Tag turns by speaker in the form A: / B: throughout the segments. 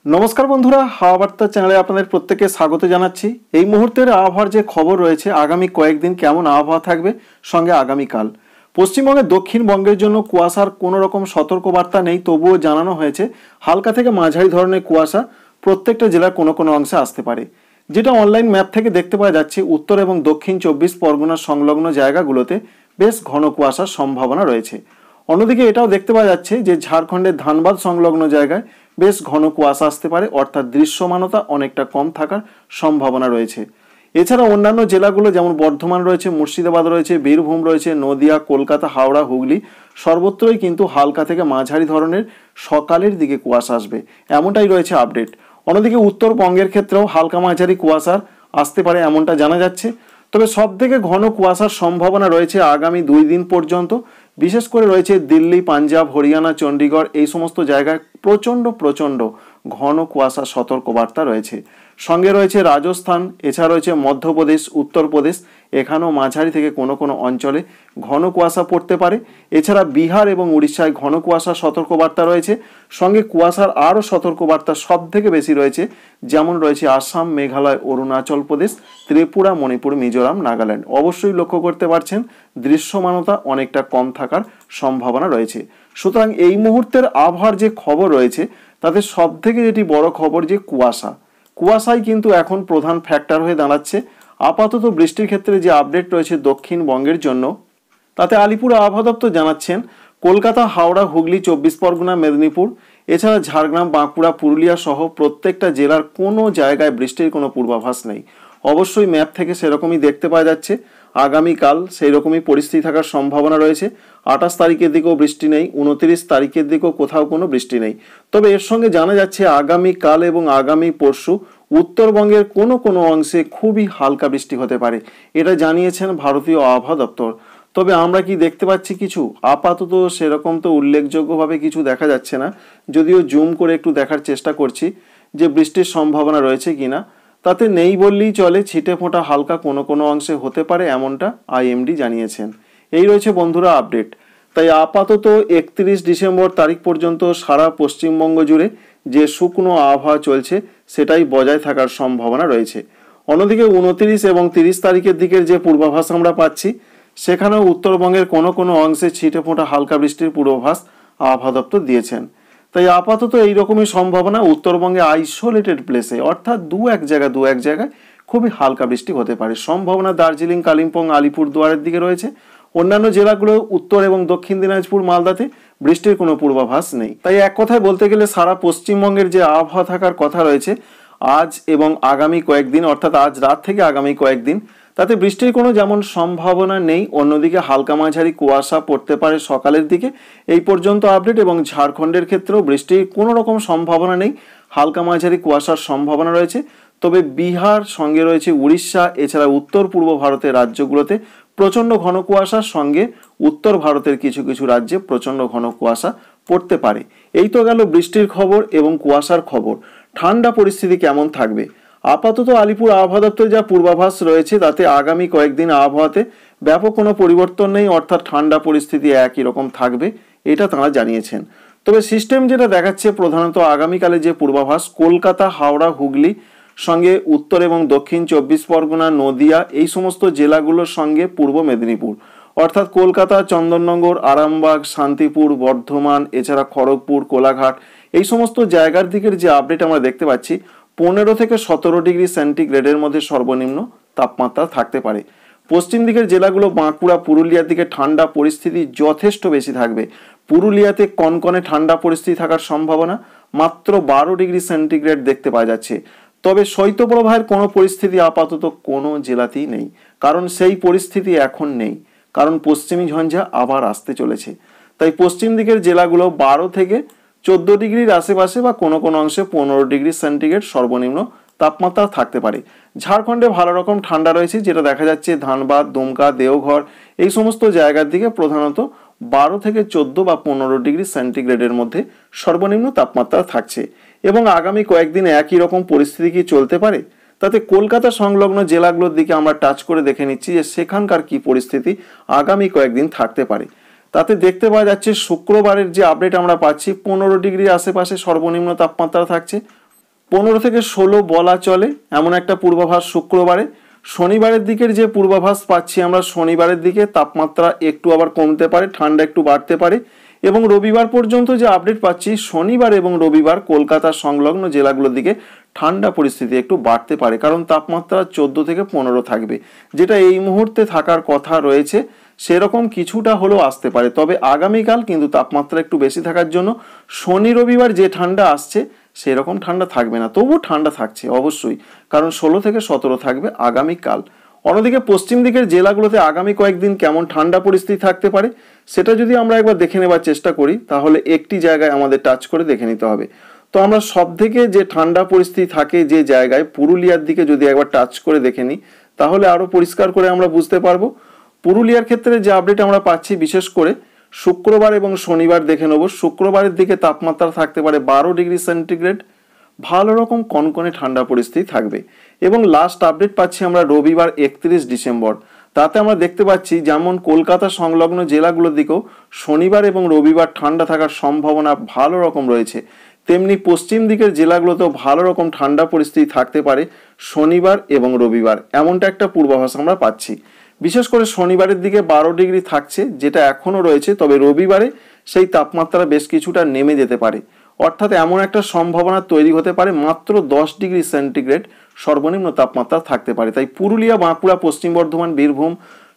A: নমস্কার বন্ধুরা, হাওয়া বার্তা চ্যানেলে আপনাদের প্রত্যেককে স্বাগত জানাচ্ছি। এই মুহূর্তের আবহাওয়ার যে খবর রয়েছে, আগামী কয়েকদিন কেমন আবহাওয়া থাকবে, সঙ্গে আগামীকাল পশ্চিমবঙ্গের দক্ষিণবঙ্গের জন্য কুয়াশার কোনো রকম সতর্কবার্তা নেই, তবুও জানানো হয়েছে হালকা থেকে মাঝারি ধরনের কুয়াশা প্রত্যেকটা জেলার কোনো কোনো অংশে আসতে পারে। যেটা অনলাইন ম্যাপ থেকে দেখতে পাওয়া যাচ্ছে, উত্তর এবং দক্ষিণ 24 পরগনা সংলগ্ন জায়গাগুলোতে বেশ ঘন কুয়াশার সম্ভাবনা রয়েছে। অন্যদিকে এটাও দেখতে পাওয়া যাচ্ছে যে ঝাড়খণ্ডের ধানবাদ সংলগ্ন জায়গায় বেশ ঘন কুয়াশা আসতে পারে, অর্থাৎ দৃশ্যমানতা অনেকটা কম থাকার সম্ভাবনা রয়েছে। এছাড়া অন্যান্য জেলাগুলো যেমন বর্ধমান রয়েছে, মুর্শিদাবাদ রয়েছে, বীরভূম রয়েছে, নদিয়া, কলকাতা, হাওড়া, হুগলি সর্বত্রই কিন্তু হালকা থেকে মাঝারি ধরনের সকালের দিকে কুয়াশা আসবে, এমনটাই রয়েছে আপডেট। অন্যদিকে উত্তরবঙ্গের ক্ষেত্রেও হালকা মাঝারি কুয়াশার আসতে পারে এমনটা জানা যাচ্ছে। তবে সব থেকে ঘন কুয়াশার সম্ভাবনা রয়েছে আগামী 2 দিন পর্যন্ত। বিশেষ করে রয়েছে দিল্লি, পাঞ্জাব, হরিয়ানা, চণ্ডীগড় এই সমস্ত জায়গায় প্রচণ্ড ঘন কুয়াশার সতর্কবার্তা রয়েছে। সঙ্গে রয়েছে রাজস্থান, এছাড়া রয়েছে মধ্যপ্রদেশ, উত্তরপ্রদেশ, এখানেও মাঝারি থেকে কোনো কোনো অঞ্চলে ঘন কুয়াশা পড়তে পারে। এছাড়া বিহার এবং উড়িষ্যায় ঘন কুয়াশার সতর্কবার্তা রয়েছে। সঙ্গে কুয়াশার আরও সতর্কবার্তা সব থেকে বেশি রয়েছে, যেমন রয়েছে আসাম, মেঘালয়, অরুণাচল প্রদেশ, ত্রিপুরা, মণিপুর, মিজোরাম, নাগাল্যান্ড। অবশ্যই লক্ষ্য করতে পারছেন দৃশ্যমানতা অনেকটা কম থাকার সম্ভাবনা রয়েছে। সুতরাং এই মুহূর্তের আবহাওয়ার যে খবর রয়েছে, তাতে সব থেকে যেটি বড় খবর যে কুয়াশাই কিন্তু এখন প্রধান ফ্যাক্টর হয়ে দাঁড়াচ্ছে। আপাতত বৃষ্টির ক্ষেত্রে যে আপডেট রয়েছে দক্ষিণবঙ্গের জন্য, তাতে আলিপুর আবহাওয়া দপ্তর জানাচ্ছেন কলকাতা, হাওড়া, হুগলি, 24 পরগনা, মেদিনীপুর, এছাড়া ঝাড়গ্রাম, বাঁকুড়া, পুরুলিয়া সহ প্রত্যেকটা জেলার কোনো জায়গায় বৃষ্টির কোনো পূর্বাভাস নেই। অবশ্যই ম্যাপ থেকে সেরকমই দেখতে পাওয়া যাচ্ছে। আগামীকাল সেই রকমই পরিস্থিতি থাকার সম্ভাবনা রয়েছে। 28 তারিখের দিকেও বৃষ্টি নেই, 29 তারিখের দিকেও কোথাও কোনো বৃষ্টি নেই। তবে এর সঙ্গে জানা যাচ্ছে আগামীকাল এবং আগামী পরশু উত্তরবঙ্গের কোনো কোনো অংশে খুবই হালকা বৃষ্টি হতে পারে, এটা জানিয়েছেন ভারতীয় আবহাওয়া দপ্তর। তবে আমরা কি দেখতে পাচ্ছি কিছু? আপাতত সেরকম তো উল্লেখযোগ্যভাবে কিছু দেখা যাচ্ছে না, যদিও জুম করে একটু দেখার চেষ্টা করছি যে বৃষ্টির সম্ভাবনা রয়েছে কিনা। তাতে নেই বললেই চলে, ছিটে ফোঁটা হালকা কোনো কোনো অংশে হতে পারে, এমনটা আইএমডি জানিয়েছেন। এই রয়েছে বন্ধুরা আপডেট। তাই আপাতত 31 ডিসেম্বর তারিখ পর্যন্ত সারা পশ্চিমবঙ্গ জুড়ে যে শুকনো আবহাওয়া চলছে সেটাই বজায় থাকার সম্ভাবনা রয়েছে। অন্যদিকে 29 এবং 30 তারিখের দিকের যে পূর্বাভাস আমরা পাচ্ছি, সেখানেও উত্তরবঙ্গের কোনো কোনো অংশে ছিটে ফোঁটা হালকা বৃষ্টির পূর্বাভাস আবহাওয়া দপ্তর দিয়েছেন। তাই আপাতত এইরকমই সম্ভাবনা উত্তরবঙ্গে আইসোলেটেড প্লেসে, অর্থাৎ দু এক জায়গায় খুবই হালকা বৃষ্টি হতে পারে। সম্ভাবনা দার্জিলিং, কালিম্পং, আলিপুরদুয়ারের দিকে রয়েছে। অন্যান্য জেলাগুলো উত্তর এবং দক্ষিণ দিনাজপুর, মালদাতে বৃষ্টির কোনো পূর্বাভাস নেই। তাই এক কথায় বলতে গেলে সারা পশ্চিমবঙ্গের যে আবহাওয়া থাকার কথা রয়েছে আজ এবং আগামী কয়েকদিন, অর্থাৎ আজ রাত থেকে আগামী কয়েকদিন, তাতে বৃষ্টির কোনো যেমন সম্ভাবনা নেই। অন্যদিকে হালকা মাঝারি কুয়াশা পড়তে পারে সকালের দিকে, এই পর্যন্ত আপডেট। এবং ঝাড়খণ্ডের ক্ষেত্রেও বৃষ্টির কোনো রকম সম্ভাবনা নেই, হালকা মাঝারি কুয়াশার সম্ভাবনা রয়েছে। তবে বিহার, সঙ্গে রয়েছে উড়িষ্যা, এছাড়া উত্তর পূর্ব ভারতের রাজ্যগুলোতে প্রচণ্ড ঘন কুয়াশার সঙ্গে উত্তর ভারতের কিছু কিছু রাজ্যে প্রচণ্ড ঘন কুয়াশা পড়তে পারে। এই তো গেল বৃষ্টির খবর এবং কুয়াশার খবর। ঠান্ডা পরিস্থিতি কেমন থাকবে? আপাতত আলিপুর আবহাওয়া দপ্তরে যা পূর্বাভাস রয়েছে, তাতে আগামী কয়েকদিন আবহাওয়াতে ব্যাপক কোনো পরিবর্তন নেই, অর্থাৎ ঠান্ডা পরিস্থিতি একই রকম থাকবে, এটা তাঁরা জানিয়েছেন। তবে সিস্টেম যেটা দেখাচ্ছে প্রধানত আগামীকালে যে পূর্বাভাস, কলকাতা, হাওড়া, হুগলি, সঙ্গে উত্তর এবং দক্ষিণ 24 পরগনা, নদিয়া এই সমস্ত জেলাগুলোর সঙ্গে পূর্ব মেদিনীপুর, অর্থাৎ কলকাতা, চন্দননগর, আরামবাগ, শান্তিপুর, বর্ধমান, এছাড়া খড়গপুর, কোলাঘাট এই সমস্ত জায়গার দিকের যে আপডেট আমরা দেখতে পাচ্ছি, 15 থেকে 17 ডিগ্রি সেন্টিগ্রেডের মধ্যে সর্বনিম্ন তাপমাত্রা থাকতে পারে। পশ্চিম দিকের জেলাগুলো বাঁকুড়া, পুরুলিয়ার দিকে ঠান্ডা পরিস্থিতি যথেষ্ট বেশি থাকবে। পুরুলিয়াতে কনকনে ঠান্ডা পরিস্থিতি থাকার সম্ভাবনা, মাত্র 12 ডিগ্রি সেন্টিগ্রেড দেখতে পাওয়া যাচ্ছে। তবে শৈত্যপ্রবাহের কোনো পরিস্থিতি আপাতত কোনো জেলাতেই নেই, কারণ সেই পরিস্থিতি এখন নেই, কারণ পশ্চিমী ঝঞ্ঝা আবার আসতে চলেছে। তাই পশ্চিম দিকের জেলাগুলো 12 থেকে 14 ডিগ্রির আশেপাশে বা কোনো কোনো অংশে 15 ডিগ্রি সেন্টিগ্রেড সর্বনিম্ন তাপমাত্রা থাকতে পারে। ঝাড়খণ্ডে ভালো রকম ঠান্ডা রয়েছে, যেটা দেখা যাচ্ছে ধানবাদ, দুমকা, দেওঘর এই সমস্ত জায়গার দিকে প্রধানত 12 থেকে 14 বা 15 ডিগ্রি সেন্টিগ্রেডের মধ্যে সর্বনিম্ন তাপমাত্রা থাকছে। এবং আগামী কয়েকদিন একই রকম পরিস্থিতি কি চলতে পারে? তাতে কলকাতা সংলগ্ন জেলাগুলোর দিকে আমরা টাচ করে দেখে নিচ্ছি যে সেখানকার কি পরিস্থিতি আগামী কয়েকদিন থাকতে পারে। তাতে দেখতে পাওয়া যাচ্ছে শুক্রবারের যে আপডেট আমরা পাচ্ছি, 15 ডিগ্রির আশেপাশে সর্বনিম্ন তাপমাত্রা থাকছে। 15 থেকে 16 বলা চলে এমন একটা পূর্বাভাস শুক্রবারে। শনিবারের দিকের যে পূর্বাভাস পাচ্ছি আমরা, শনিবারের দিকে তাপমাত্রা একটু আবার কমতে পারে, ঠান্ডা একটু বাড়তে পারে। এবং রবিবার পর্যন্ত যে আপডেট পাচ্ছি, শনিবার এবং রবিবার কলকাতা সংলগ্ন জেলাগুলোর দিকে ঠান্ডা পরিস্থিতি একটু বাড়তে পারে, কারণ তাপমাত্রা 14 থেকে 15 থাকবে, যেটা এই মুহূর্তে থাকার কথা রয়েছে সেরকম কিছুটা হলেও আসতে পারে। তবে আগামীকাল কিন্তু তাপমাত্রা একটু বেশি থাকার জন্য শনি রবিবার যে ঠান্ডা আসছে সেরকম ঠান্ডা থাকবে না, তবুও ঠান্ডা থাকছে অবশ্যই, কারণ 16 থেকে 17 থাকবে আগামীকাল। অন্যদিকে পশ্চিম দিকের জেলাগুলোতে আগামী কয়েকদিন কেমন ঠান্ডা পরিস্থিতি থাকতে পারে সেটা যদি আমরা একবার দেখে নেবার চেষ্টা করি, তাহলে একটি জায়গায় আমাদের টাচ করে দেখে নিতে হবে। তো আমরা সব থেকে যে ঠান্ডা পরিস্থিতি থাকে যে জায়গায়, পুরুলিয়ার দিকে যদি একবার টাচ করে দেখে নিই তাহলে আরো পরিষ্কার করে আমরা বুঝতে পারবো। পুরুলিয়ার ক্ষেত্রে যে আপডেট আমরা পাচ্ছি, বিশেষ করে শুক্রবার এবং শনিবার দেখে নেব। শুক্রবারের দিকে তাপমাত্রা থাকতে পারে 12 ডিগ্রি সেন্টিগ্রেড, ভালো রকম কনকনে ঠান্ডা পরিস্থিতি থাকবে। এবং লাস্ট আপডেট পাচ্ছি আমরা রবিবার 31 ডিসেম্বর, তাতে আমরা দেখতে পাচ্ছি যেমন কলকাতা সংলগ্ন জেলাগুলোর দিকেও শনিবার এবং রবিবার ঠান্ডা থাকার সম্ভাবনা ভালো রকম রয়েছে, তেমনি পশ্চিম দিকের জেলাগুলোতেও ভালো রকম ঠান্ডা পরিস্থিতি থাকতে পারে শনিবার এবং রবিবার, এমনটা একটা পূর্বাভাস আমরা পাচ্ছি। বিশেষ করে শনিবারের দিকে 12 ডিগ্রি থাকছে, যেটা এখনো রয়েছে, তবে রবিবারে সেই তাপমাত্রা বেশ কিছুটা নেমে যেতে পারে, অর্থাৎ এমন একটা সম্ভাবনা তৈরি হতে পারে মাত্র 10 ডিগ্রি সেন্টিগ্রেড সর্বনিম্ন তাপমাত্রা থাকতে পারে। তাই পুরুলিয়া, বাঁকুড়া, পশ্চিম বর্ধমান, বীরভূম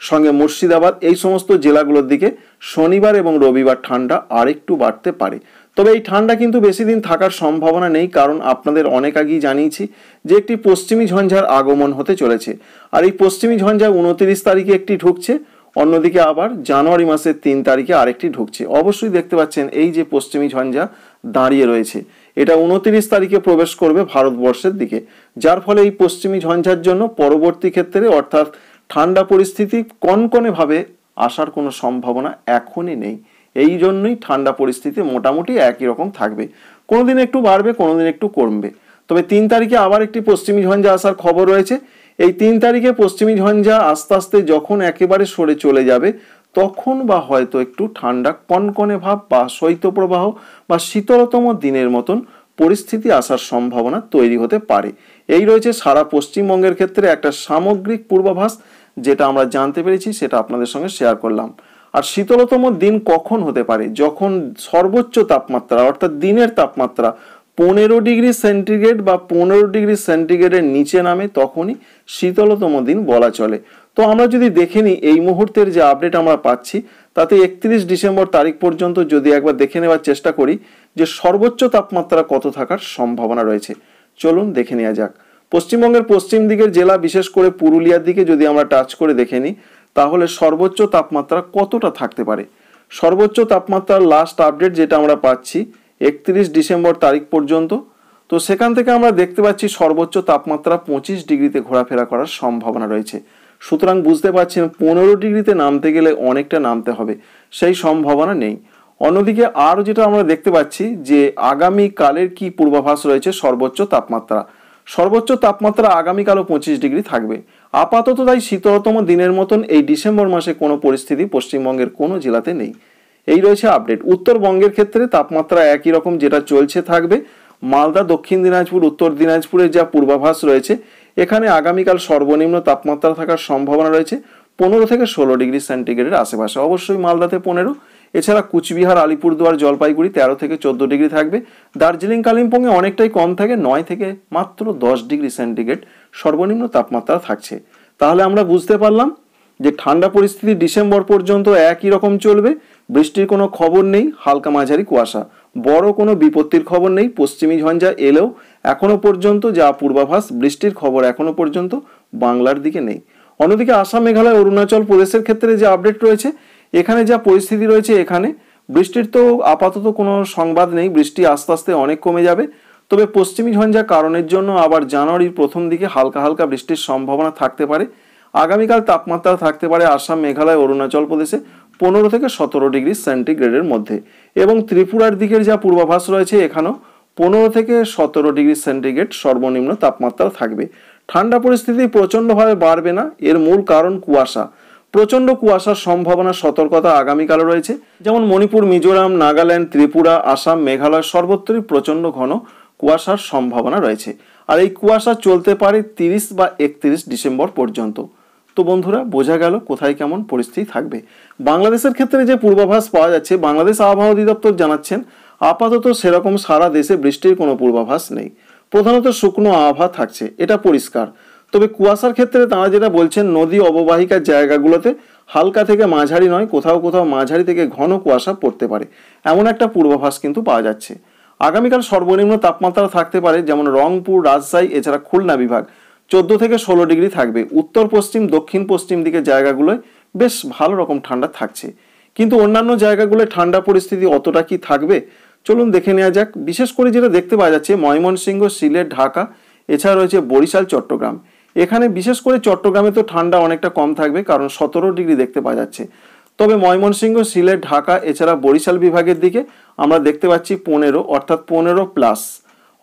A: সঙ্গে মুর্শিদাবাদ এই সমস্ত জেলাগুলোর দিকে শনিবার এবং রবিবার ঠান্ডা আরেকটু বাড়তে পারে। তবে এই ঠান্ডা কিন্তু বেশি দিন থাকার সম্ভাবনা নেই, কারণ আপনাদের অনেক আগেই জানিয়েছি যে একটি পশ্চিমী ঝঞ্ঝার আগমন হতে চলেছে। আর এই পশ্চিমী ঝঞ্ঝা 29 তারিখে একটি ঢুকছে, অন্যদিকে আবার জানুয়ারি মাসের 3 তারিখে আরেকটি ঢুকছে। অবশ্যই দেখতে পাচ্ছেন এই যে পশ্চিমী ঝঞ্ঝা দাঁড়িয়ে রয়েছে, এটা 29 তারিখে প্রবেশ করবে ভারতবর্ষের দিকে, যার ফলে এই পশ্চিমী ঝঞ্ঝার জন্য পরবর্তী ক্ষেত্রে অর্থাৎ ঠান্ডা পরিস্থিতি কনকনে ভাবে আসার কোনো সম্ভাবনা এখনই নেই। এই জন্যই ঠান্ডা পরিস্থিতি মোটামুটি একই রকম থাকবে, কোনোদিন একটু বাড়বে, কোনোদিন একটু কমবে। তবে 3 তারিখে আবার একটি পশ্চিমী ঝঞ্ঝা আসার খবর রয়েছে। এই 3 তারিখে পশ্চিমী ঝঞ্ঝা আস্তে আস্তে যখন একেবারে সরে চলে যাবে, তখন বা হয়তো একটু ঠান্ডা কনকনে ভাব বা শৈত্যপ্রবাহ বা শীতলতম দিনের মতন পরিস্থিতি আসার সম্ভাবনা তৈরি হতে পারে। এই রয়েছে সারা পশ্চিমবঙ্গের ক্ষেত্রে একটা সামগ্রিক পূর্বাভাস, যেটা আমরা জানতে পেরেছি, সেটা আপনাদের সঙ্গে শেয়ার করলাম। আর শীতলতম দিন কখন হতে পারে? যখন সর্বোচ্চ তাপমাত্রা অর্থাৎ দিনের তাপমাত্রা 15 ডিগ্রি সেন্টিগ্রেড বা 15 ডিগ্রি সেন্টিগ্রেডের নিচে নামে, তখনই শীতলতম দিন বলা চলে। তো আমরা যদি দেখে নিই এই মুহূর্তের যে আপডেট আমরা পাচ্ছি, তাতে 31 ডিসেম্বর তারিখ পর্যন্ত যদি একবার দেখে নেওয়ার চেষ্টা করি যে সর্বোচ্চ তাপমাত্রা কত থাকার সম্ভাবনা রয়েছে, চলুন দেখে নেওয়া যাক। পশ্চিমবঙ্গের পশ্চিম দিকের জেলা, বিশেষ করে পুরুলিয়ার দিকে যদি আমরা টাচ করে দেখে নিই, তাহলে সর্বোচ্চ তাপমাত্রা কতটা থাকতে পারে। সর্বোচ্চ তাপমাত্রার লাস্ট আপডেট যেটা আমরা পাচ্ছি 31 ডিসেম্বর তারিখ পর্যন্ত, তো সেখান থেকে আমরা দেখতে পাচ্ছি সর্বোচ্চ তাপমাত্রা 25 ডিগ্রিতে ঘোরাফেরা করার সম্ভাবনা রয়েছে। সুতরাং বুঝতে পারছেন 15 ডিগ্রিতে নামতে গেলে অনেকটা নামতে হবে, সেই সম্ভাবনা নেই। অন্যদিকে আরও যেটা আমরা দেখতে পাচ্ছি যে আগামীকালের কি পূর্বাভাস রয়েছে সর্বোচ্চ তাপমাত্রা। সর্বোচ্চ তাপমাত্রা আগামীকালও 25 ডিগ্রি থাকবে। আপাতত তাই শীতলতম দিনের মতন এই ডিসেম্বর মাসে কোনো পরিস্থিতি পশ্চিমবঙ্গের কোনো জেলাতে নেই। এই রয়েছে আপডেট। উত্তরবঙ্গের ক্ষেত্রে তাপমাত্রা একই রকম যেটা চলছে থাকবে। মালদা, দক্ষিণ দিনাজপুর, উত্তর দিনাজপুরের যা পূর্বাভাস রয়েছে, এখানে আগামীকাল সর্বনিম্ন তাপমাত্রা থাকার সম্ভাবনা রয়েছে 15 থেকে 16 ডিগ্রি সেন্টিগ্রেডের আশেপাশে, অবশ্যই মালদাতে 15। এছাড়া কুচবিহার, আলিপুরদুয়ার, জলপাইগুড়ি 13 থেকে 14 ডিগ্রি থাকবে। দার্জিলিং, কালিম্পংয়ে অনেকটাই কম থাকে, 9 থেকে মাত্র 10 ডিগ্রি সেন্টিগ্রেড সর্বনিম্ন তাপমাত্রা থাকছে। তাহলে আমরা বুঝতে পারলাম যে ঠান্ডা পরিস্থিতি ডিসেম্বর পর্যন্ত একই রকম চলবে। বৃষ্টির কোনো খবর নেই, হালকা মাঝারি কুয়াশা, বড় কোনো বিপত্তির খবর নেই। পশ্চিমী ঝঞ্ঝা এলেও এখনো পর্যন্ত যা পূর্বাভাস, বৃষ্টির খবর এখনো পর্যন্ত বাংলার দিকে নেই। অন্যদিকে আসাম, মেঘালয়, অরুণাচল প্রদেশের ক্ষেত্রে যে আপডেট রয়েছে, এখানে যা পরিস্থিতি রয়েছে, এখানে বৃষ্টির তো আপাতত কোনো সংবাদ নেই, বৃষ্টি আস্তে আস্তে অনেক কমে যাবে। তবে পশ্চিমী ঝঞ্ঝা কারণের জন্য আবার জানুয়ারির প্রথম দিকে হালকা হালকা বৃষ্টির সম্ভাবনা থাকতে পারে। আগামীকাল তাপমাত্রা থাকতে পারে আসাম, মেঘালয়, অরুণাচল প্রদেশে 15 থেকে 17 ডিগ্রি সেন্টিগ্রেডের মধ্যে। এবং ত্রিপুরার দিকের যা পূর্বাভাস রয়েছে, এখানেও 15 থেকে 17 ডিগ্রি সেন্টিগ্রেড সর্বনিম্ন তাপমাত্রা থাকবে। ঠান্ডা পরিস্থিতি প্রচণ্ডভাবে বাড়বে না, এর মূল কারণ কুয়াশা। প্রচণ্ড কুয়াশার সম্ভাবনা, সতর্কতা আগামীকালও রয়েছে। যেমন মণিপুর, মিজোরাম, নাগাল্যান্ড, ত্রিপুরা, আসাম, মেঘালয় সর্বত্রই প্রচণ্ড ঘন কুয়াশার সম্ভাবনা রয়েছে। আর এই কুয়াশা চলতে পারে 30 বা 31 ডিসেম্বর পর্যন্ত। তো বন্ধুরা, বোঝা গেল কোথায় কেমন পরিস্থিতি থাকবে। বাংলাদেশের ক্ষেত্রে যে পূর্বাভাস পাওয়া যাচ্ছে, বাংলাদেশ আবহাওয়া অধিদপ্তর জানাচ্ছেন আপাতত সেরকম সারা দেশে বৃষ্টির কোনো পূর্বাভাস নেই, প্রধানত শুকনো আবহাওয়া থাকছে, এটা পরিষ্কার। তবে কুয়াশার ক্ষেত্রে তারা যেটা বলছেন, নদী অববাহিকার জায়গাগুলোতে হালকা থেকে মাঝারি নয়, কোথাও কোথাও মাঝারি থেকে ঘন কুয়াশা পড়তে পারে, এমন একটা পূর্বাভাস কিন্তু পাওয়া যাচ্ছে। আগামীকাল সর্বনিম্ন তাপমাত্রা থাকতে পারে যেমন রংপুর, রাজশাহী, এছাড়া খুলনা বিভাগ 14 থেকে 16 ডিগ্রি থাকবে। উত্তর পশ্চিম, দক্ষিণ পশ্চিম দিকের জায়গাগুলোয় বেশ ভালো রকম ঠান্ডা থাকছে, কিন্তু অন্যান্য জায়গাগুলোয় ঠান্ডা পরিস্থিতি অতটা কি থাকবে চলুন দেখে নেওয়া যাক। বিশেষ করে যেটা দেখতে পাওয়া যাচ্ছে, ময়মনসিংহ, সিলেট, ঢাকা, এছাড়া রয়েছে বরিশাল, চট্টগ্রাম। এখানে বিশেষ করে চট্টগ্রামে তো ঠান্ডা অনেকটা কম থাকবে, কারণ 17 ডিগ্রি দেখতে পাওয়া যাচ্ছে। তবে ময়মনসিংহ, সিলেট, ঢাকা, এছাড়া বরিশাল বিভাগের দিকে আমরা দেখতে পাচ্ছি 15, অর্থাৎ 15+,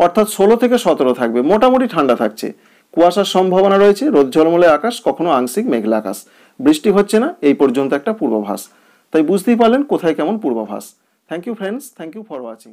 A: অর্থাৎ 16 থেকে 17 থাকবে, মোটামুটি ঠান্ডা থাকছে। কুয়াশার সম্ভাবনা রয়েছে, রোদ ঝলমলে আকাশ, কখনো আংশিক মেঘলা আকাশ, বৃষ্টি হচ্ছে না, এই পর্যন্ত একটা পূর্বাভাস। তাই বুঝতেই পারলেন কোথায় কেমন পূর্বাভাস। Thank you friends, thank you for watching.